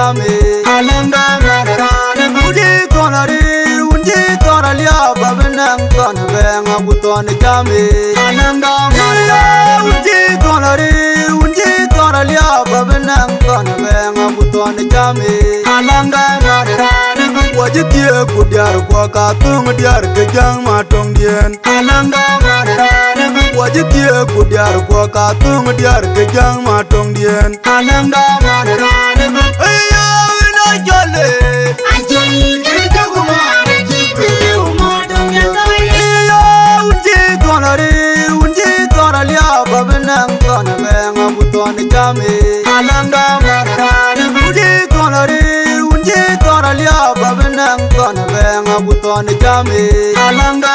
jame alanga marane budi konari undi koralia babenang kon benga buton jame alanga marane undi koralia babenang kon benga buton jame alanga marane wajitie kudiar kwa katung diar kejang matong dien alanga marane wajitie kudiar kwa katung diar kejang matong dien alanga marane ayo ina jole ajai kerja kumare jipele umatong yakai iyo undi koralia babenang kon benga buton jame alanga marane undi koralia babenang kon benga buton jame alanga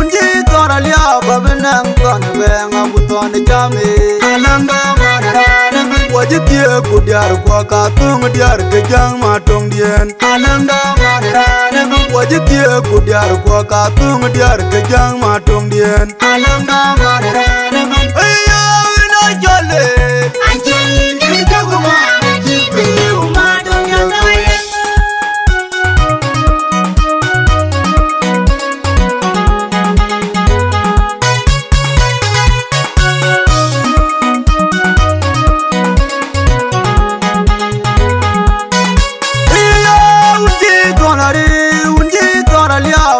undi koralia babenang kon benga buton jame alanga marane wajitie kudiar kwa katung diar kejang matong dien alanga marane wajitie kudiar kwa katung diar kejang matong dien alanga marane ayo ina jole anjing kerja kumare jipele umatong yakai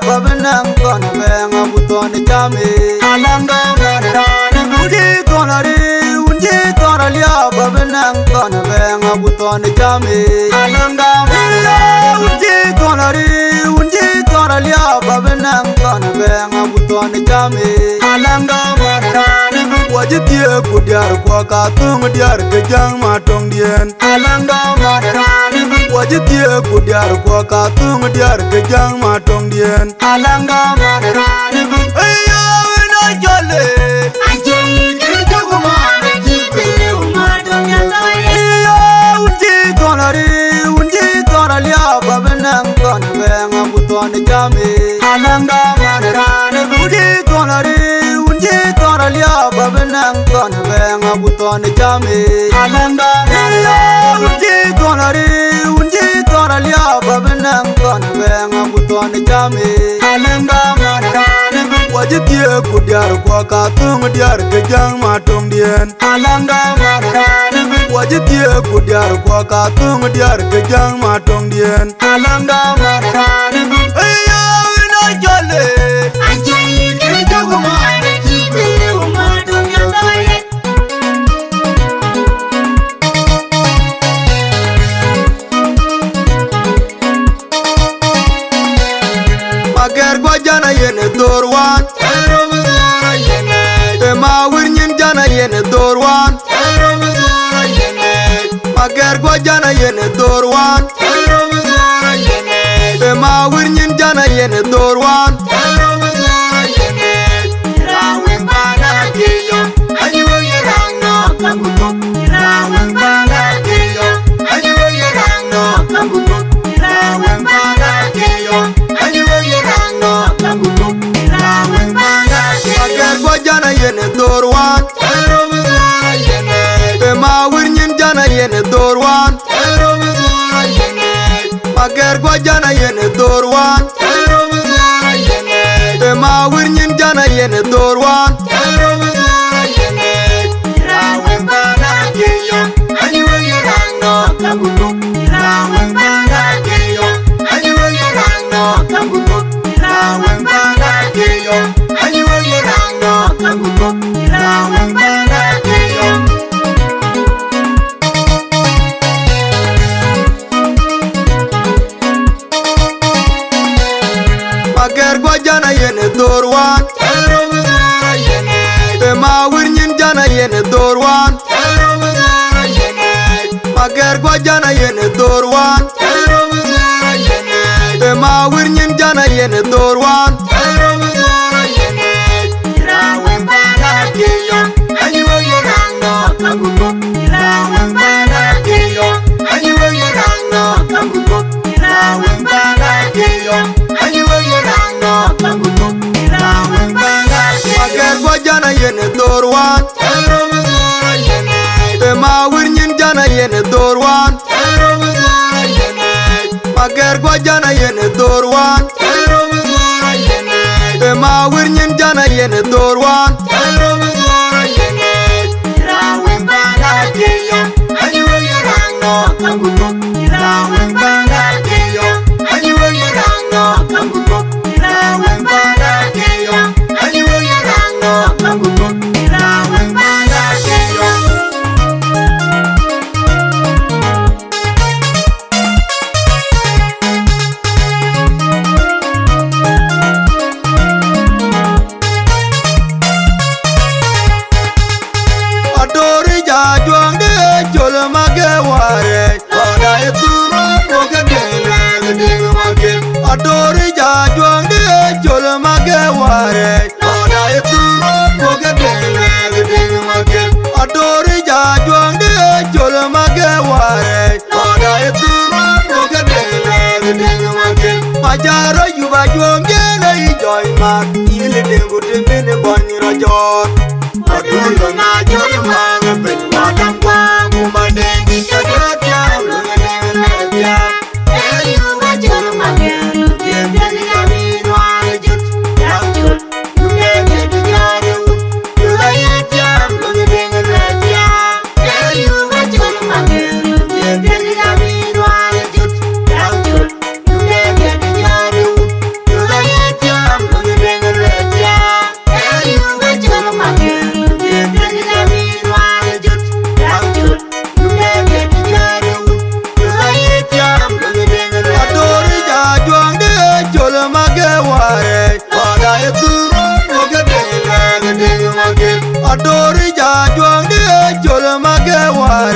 babenang kon benga buton jame alanga marane undi koralia babenang kon benga buton jame alanga marane undi koralia babenang kon benga buton jame alanga marane wajitie kudiar kwa katung diar kejang matong dien alanga marane wajitie kudiar kwa katung diar kejang matong dien alanga marane ayo ina jole ajai kerja kumare jipele umatong yakai iyo undi koralia babenang kon benga buton jame alanga marane undi koralia babenang kon benga buton jame alanga undi koralia babenang kon benga buton jame alanga marane wajitie kudiar kwa katung diar kejang matong dien alanga marane wajitie kudiar kwa katung diar kejang matong dien alanga marane ayo ina jole anjai kerja kumare jipele umatong yakai mager gwa jana yene dorwan teromzara yene tema wirnyin jana yene dorwan teromzara yene mager gwa jana yene dorwan teromzara yene tema wirnyin jana yene dorwan teromzara yene rawen bana keyo ayo yerangno kabuto rawen bana keyo ayo yerangno kabuto rawen bana keyo ayo yerangno kabuto rawen bana mager gwa jana yene dorwan teromzara yene tema wirnyin jana yene dorwan teromzara yene mager gwa jana yene dorwan teromzara yene tema wirnyin jana yene dorwan teromzara yene rawen bana keyo ayo yerangno kabuto rawen bana keyo ayo yerangno kabuto rawen bana keyo ayo yerangno kabuto rawen bana keyo mager gwa jana yene dorwan teromzara yene tema wirnyin jana yene dorwan teromzara yene mager gwa jana yene dorwan teromzara yene tema wirnyin jana yene dorwan teromzara yene rawen bana keyo ayo yerangno kabuto rawen bana keyo ayo yerangno kabuto rawen bana keyo ayo yerangno kabuto rawen bana keyo mager gwa jana yene dorwan teromzara yene tema wirnyin jana Juba jana yene dorwan Chairo mizwara yene Ema wirnyin jana yene dorwan Chairo mizwara yene Irawe mbana keyo Anyuwe yerangno kanguno Irawe mbana keyo Anyuwe yerangno kanguno Irawe mbana keyo Anyuwe yerangno kanguno Irawe mbana keyo Adori jajuang de jol mage ware Oda ituro moga dele gede mage Adori jajuang de jol mage ware Oda ituro moga dele gede mage Majaro yuba juang jene ijoy mak Ili dengu timbini bani rajor Adulo na jol mage bin wadam kwa Kumadengi jodot jam lunga dele jam Yuba jol mage Adori jajuang de jol mage ware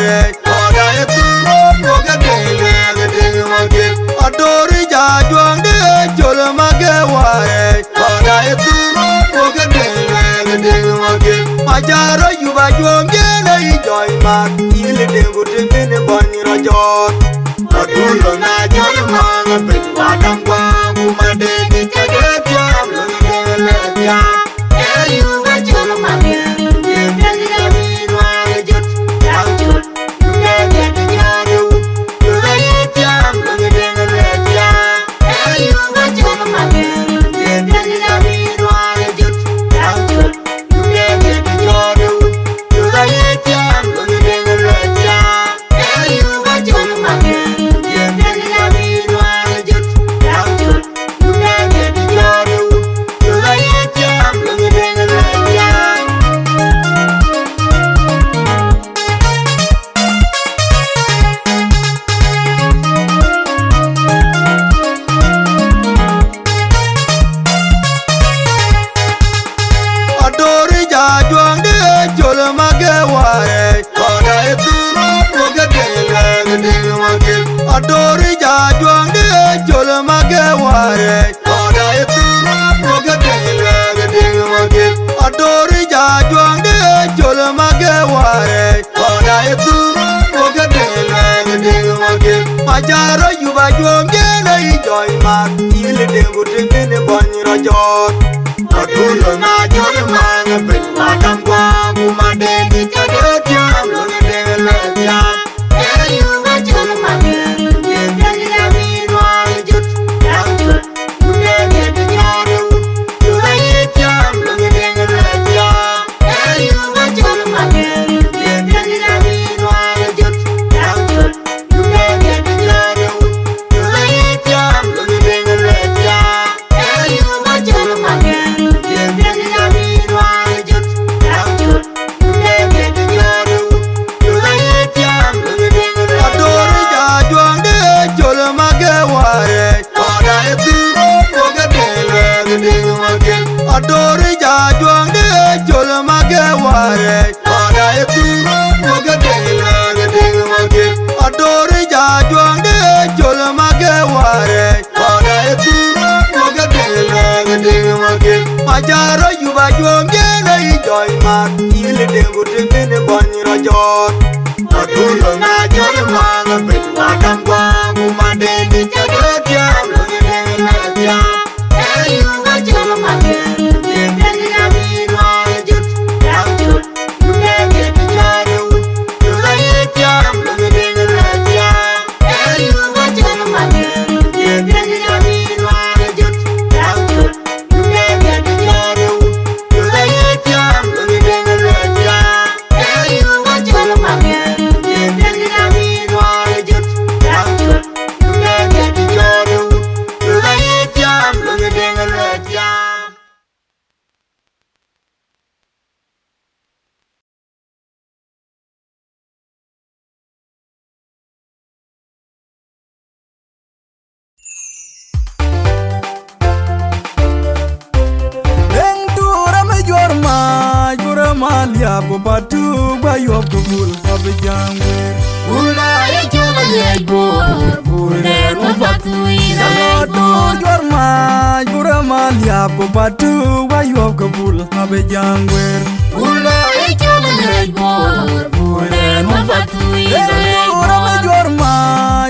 Oda ituro moga dele gede mage Adori jajuang de jol mage ware Oda ituro moga dele gede mage Majaro yuba juang jene ijoy mak Ili dengu timbini bani rajor Adulo na jol mage bin wadam kwa Kumadengi jodot jam lunga dele jam Yuba jol mage Jajuang de jol mage ware Oda ituro moga dele gede mage Adori jajuang de jol mage ware Oda ituro moga dele gede mage Adori jajuang de jol mage ware Oda ituro moga dele gede mage Majaro yuba juang jene ijoy mak Ili dengu timbini bani rajor Adulo na jol mage bin wadam kwa Kumadengi jodot jam lunga dele jam Yuba jol mage Yendeli na minwale jut Jam jut Yude gede nyore wut Yuda yit jam lunga dele jam Yuba jol mage Yendeli na minwale jut Jam jut Yude gede nyore wut Yuda yit jam lunga dele jam Yuba jol mage Yendeli na minwale jut Jam jut Yude gede nyore wut Yuda yit jam lunga dele Adori jajuang de jol mage ware Oda ituro moga dele gede mage Adori jajuang de jol mage ware Oda ituro moga dele gede mage Adori jajuang de jol mage ware Oda ituro moga dele gede mage Majaro yuba juang jene ijoy mak Ili dengu timbini bani rajor Adulo na jol mage bin wadam kwa Kumadengi jodot jam lunga dele jam Yuba jol mage Yendeli na minwale jut Jam jut Yude gede nyore wut Yuda yit jam lunga dele jam Yuba jol mage malia ko patu ba yob ko bul abjangwe Ula ya chola ye bor Ule mo patu ida do jorma gura malia ko patu ba yob ko bul abjangwe Ula ya chola ye bor Ule mo patu ida gura me jorma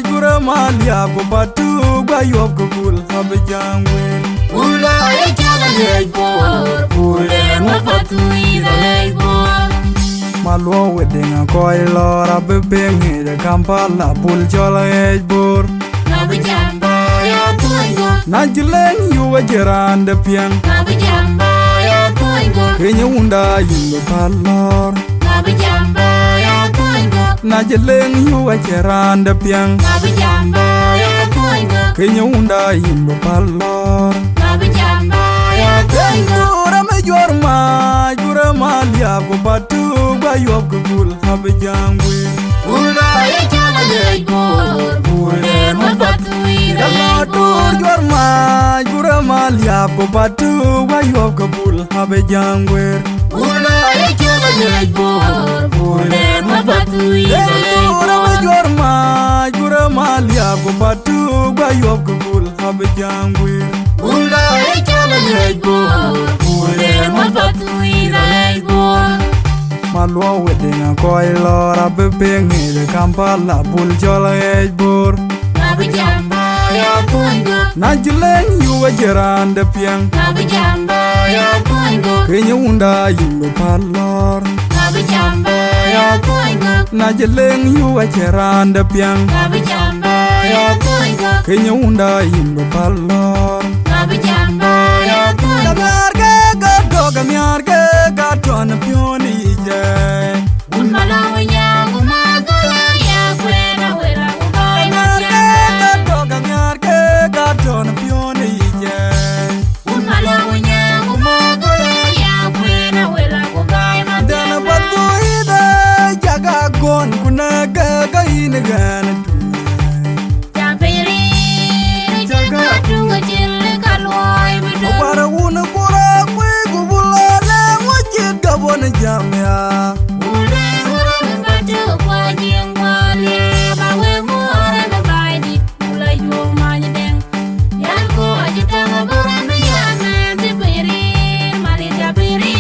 gura malia ko patu ba yob ko bul abjangwe Ula ya chola ye bor Ule mo patu ida Malwo wedding a koi lora bebeng de Kampala bul chola ejbor Nabijamba ya tuingo Najileng yuwa jeran de piang Nabijamba ya tuingo Kenya unda yungo palor Nabijamba ya tuingo Najileng yuwa jeran de piang Nabijamba ya tuingo Kenya unda yungo palor Nabijamba ya tuingo Gura me jorma liya ko patu ba yob ko bul abjangwe Ula ya chola ye bor Ule mo patu ida jorma gura liya ko patu ba yob ko bul abjangwe Ula ya chola ye bor Ule mo patu ida jorma liya ko patu ba yob ko bul abjangwe Ula ya chola ye bor Ule mo patu ida Malwo wedding a koi lora bebeng de Kampala bul chola ejbor Nabijamba ya tuingo Najileng yuwa jeran de piang Nabijamba ya tuingo Kenya unda yungo palor Nabijamba ya tuingo Najileng yuwa jeran de piang Nabijamba ya tuingo Kenya unda yungo palor Nabijamba ya tuingo Gamiarge gaton pioni je Un malawi nyangu magala ya kwena wera ubai Gamiarge gaton pioni je Un malawi nyangu magala ya kwena wera ubai Dana batu ida jaga gon kuna gaga inagana Jampiri jaga tunga jille kaloi bidu Para una kura kwe gubulala wajid gabona jamya Ule mbatu kwa jingwale bawe muore na baidi Ula yu manyi deng Yanko ajitanga buran yana Tipiri mali japiri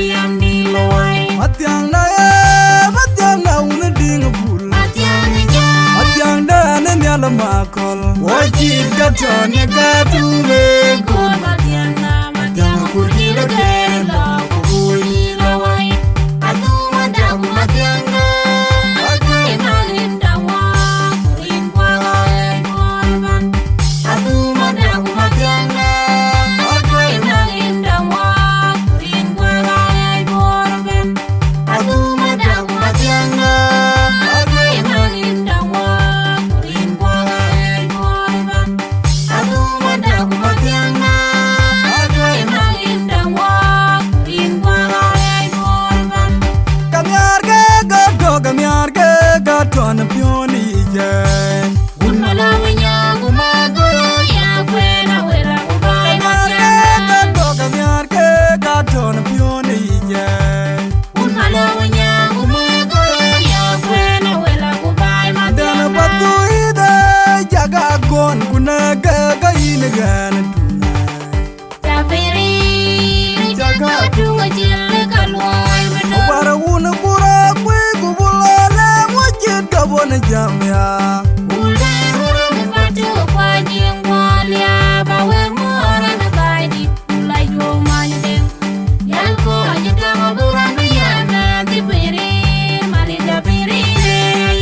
yandi loai Matiang na una dinga bul Matiang ja Matiang da nanyala makol wajid gatone gatume Kur matiang na matiang kurdi lagere la Kukuli lawai Atu madaku matiang na Akai magin dawa Kurin kwa gae korban Atu madaku matiang na Akai magin dawa Kurin kwa gae korban Atu madaku matiang na Akai magin dawa Kurin kwa gae korban Atu madaku matiang na Akai magin dawa Kurin kwa gae korban Gamiarge gaton pioni je Un malawi nyangu magolo ya kwena wera ubai matiang Gamiarge gaton pioni je Un malawi nyangu magolo ya kwena wera ubai Dana matiang batu ida jaga gon kuna gaga inagana Tapiri jaga tunga jille kaloi bidu Para una kura kwe gubulala wajid gabona jamya Ule mbatu kwa jingwale bawe muore na baidi Ula yu manyi deng Yanko ajitanga buran yana Tipiri mali japiri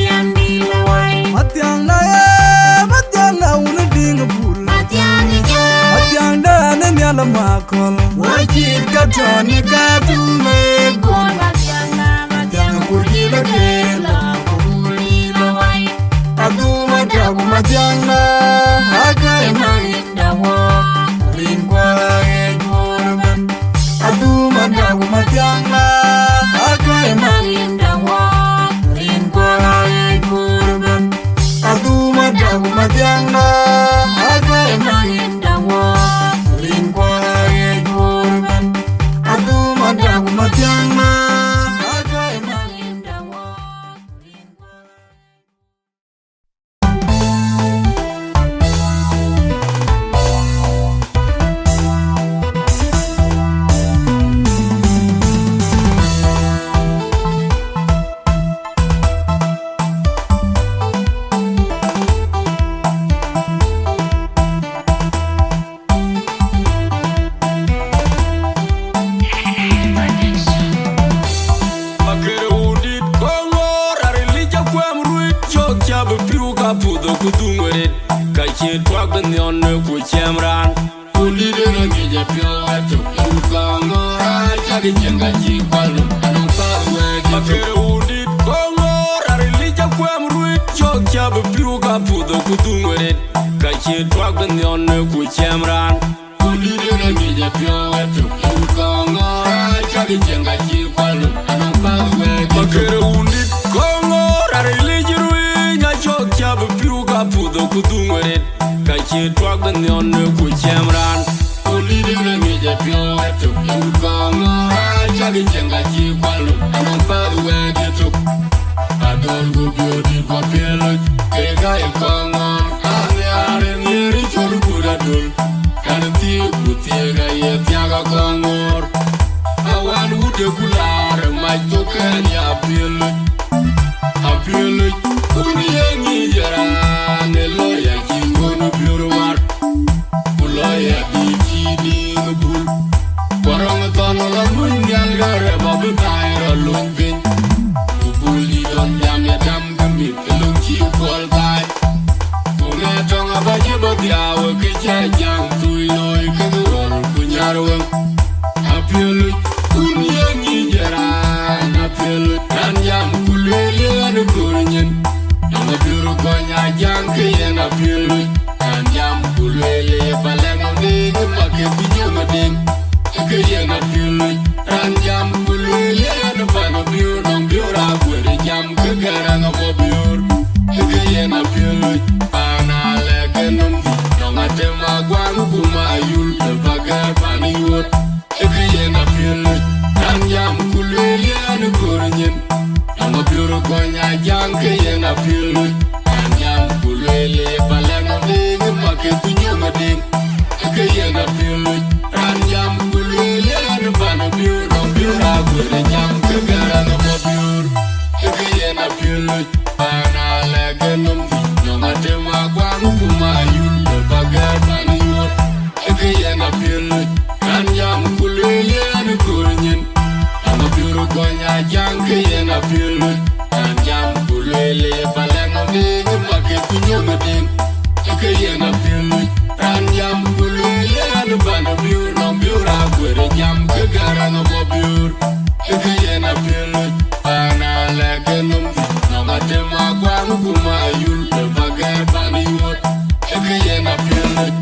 yandi loai Matiang na una dinga bul Matiang ja Matiang da nanyala makol wajid gatone gatume Kur matiang na matiang kurdi lagere la Kukuli lawai Adu ben yon ku chemran uli de na ge je pyo to kongo cha ge chenga chi kwalu anon pa we makere udi kongo relija kwem ruit chok cha be piru ka pudo ku dungere ka chi twak ben yon ku chemran uli de na ge je pyo to kongo cha ge chenga chi kwalu anon pa we makere udi kongo relija ruit nya chok cha be piru ka pudo ku dungere ka chi twak ben yon ku chemran uli de na ge je pyo to kongo cha ge chenga chi kwalu anon pa we to Adol go beauty for pillow, kega ikongo, ane are niri cholu kuradul, kanti kutiega ye tiaga kongor. Awan ude kular, mai token ya pillow, uni yengi jera, ne loya kingonu biurwar, uloya di ngubul. Warong tono la munyal gare babu taira lungbin. Uli don jam ya dam gami elung chi kol kai Kune tong abaji bodiawa ke cha jang tui loi ke duor kunyarwang Apielu kuni yangi jaran Apielu dan jam kulele anu kurinyen Nama biru konya jang ke yen apielu Dan jam kulele baleng onge make binyo mading Ke yen apielu Dan jam kulele anu bano biru nong biru jam ke garang apa biur ke yena pilu pana legenum nong ate magwang kumayul bagar paniut ke yena pilu dan jam kulele anu kurinyen nong biur konya jam ke yena pilu dan jam kulele baleng ning make tunyo mading ke yena pilu dan jam kulele anu bana biur nong biur agure jam ke garang apa biur Kekayena pilut, pana legenum Nong ate magwang kumayul Bagar paniut Kekayena pilut Kan jam kulele anu kurinyen Nama biru konya jang kayena pilut Kan jam kulele baleng ning make tunyo mading Kekayena pilut Kan jam kulele anu bana biur Nong biur agwere jam kegarang apa biur Kekayena pilut Pana legenum Nong ate magwang kumayul Bagar paniut Kekayena pilut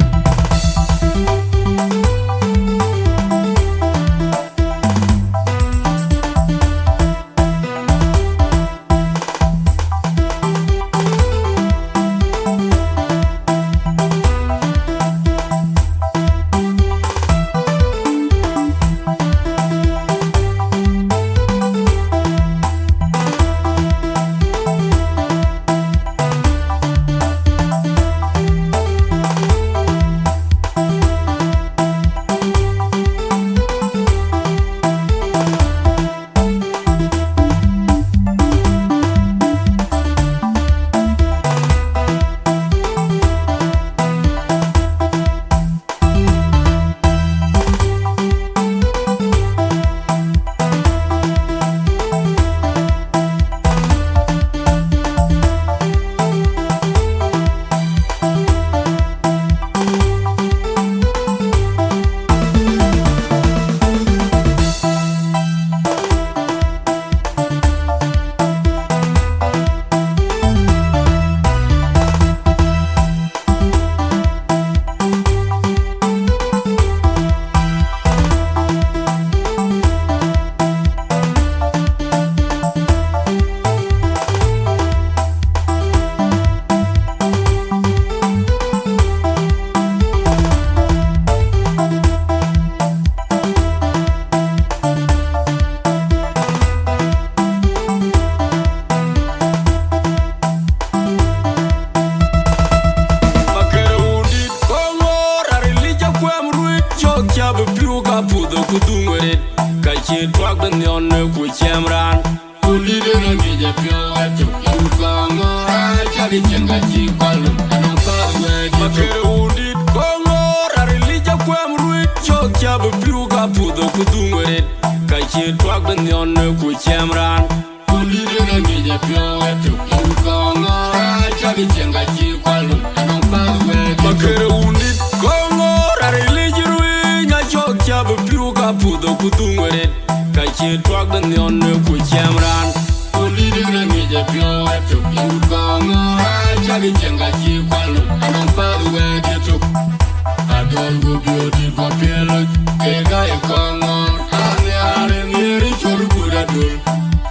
kudungere kachi twak ben yon ku chemran uli de na ge je pyo to kongo chali chenga chi kwalu anon pa we makere udi kongo relija kwem ruit chok cha be piru ka pudo kudungere kachi twak ben yon ku chemran uli de na ge je pyo to kongo chali chenga chi kwalu anon pa we makere kutungere ka che twag den yon ku chamran uli de na mi je pyo to you gong cha ge chenga chi kwalo anon pa we ge to adol go beauty for pelo ke ga e kong ane are ni ri chor gura dul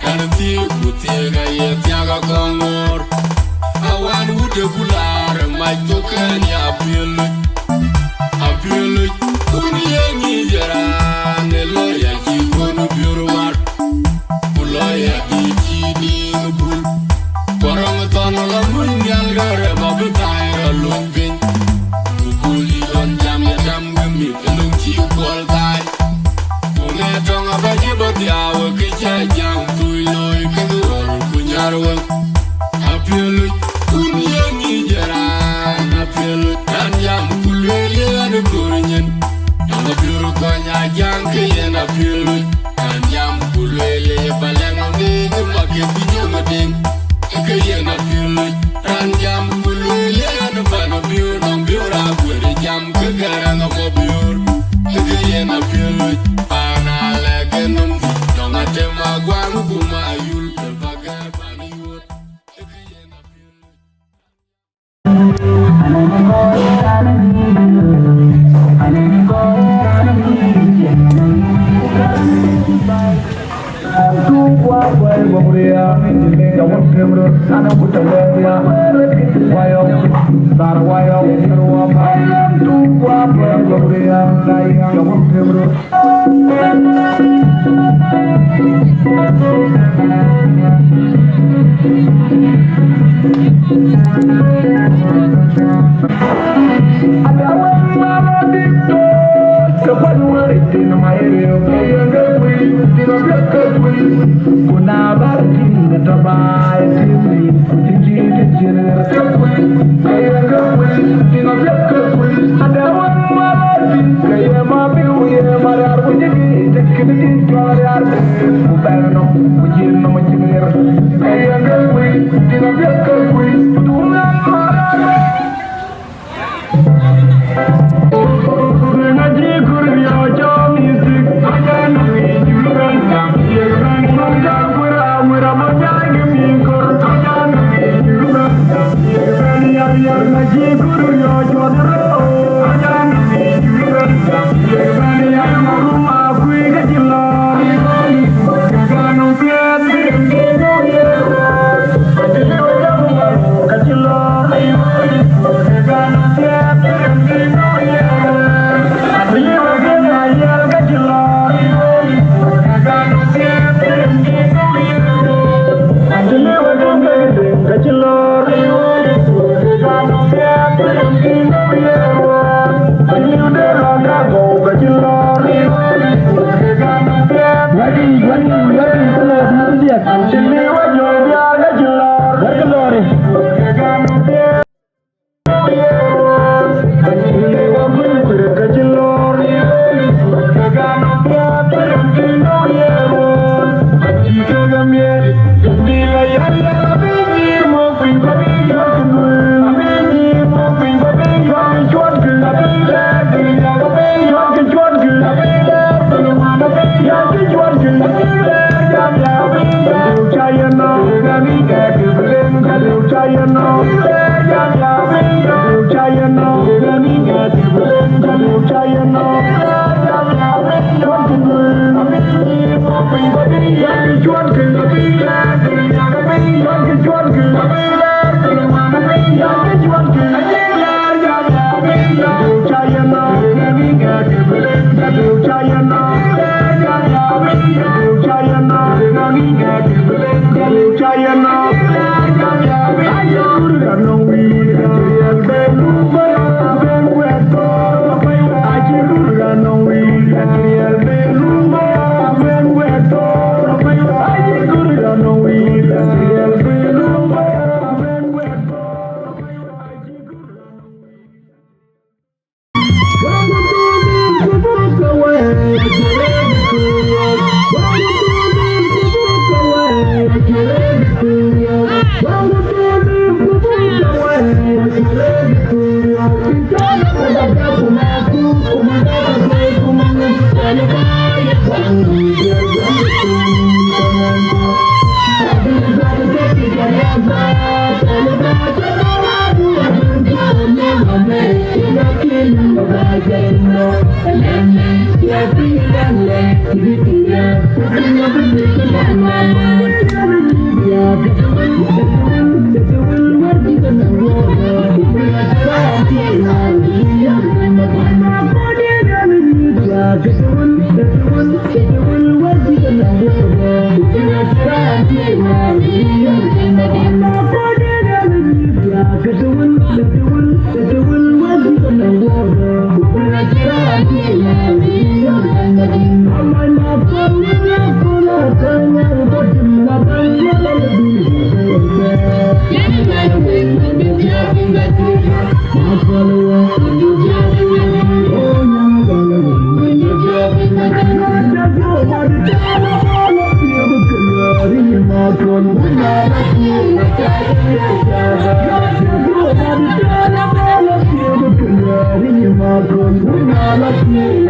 kan ti ku ti ga ye ti ga kong awan wude kular mai to kan ya pelo apelo uni ni jara ne lo ya chi kono biuro war lo ya di chi ni bul porong ton la mun yal gare ba bu tai ra lung bin buli don jam ya jam mi lung chi kol tai une tong ba ji ba dia wa ke cha jam tu loi ke wor ku nyar wa apelo uni ni jara apelo tan jam kulwe ya de kurinyen ama biuro ko nya jang ke na apelo tan jam kulwe ya baleng ni ma ke binyo mading ke na apelo tan jam kulwe ya na ba no biuro no biura gure jam ke gara no mo biuro ke na apelo pana le ke no no ngate ma gwang ku ma yul ba ga ba ni wot ke na apelo Away, Terima kasih.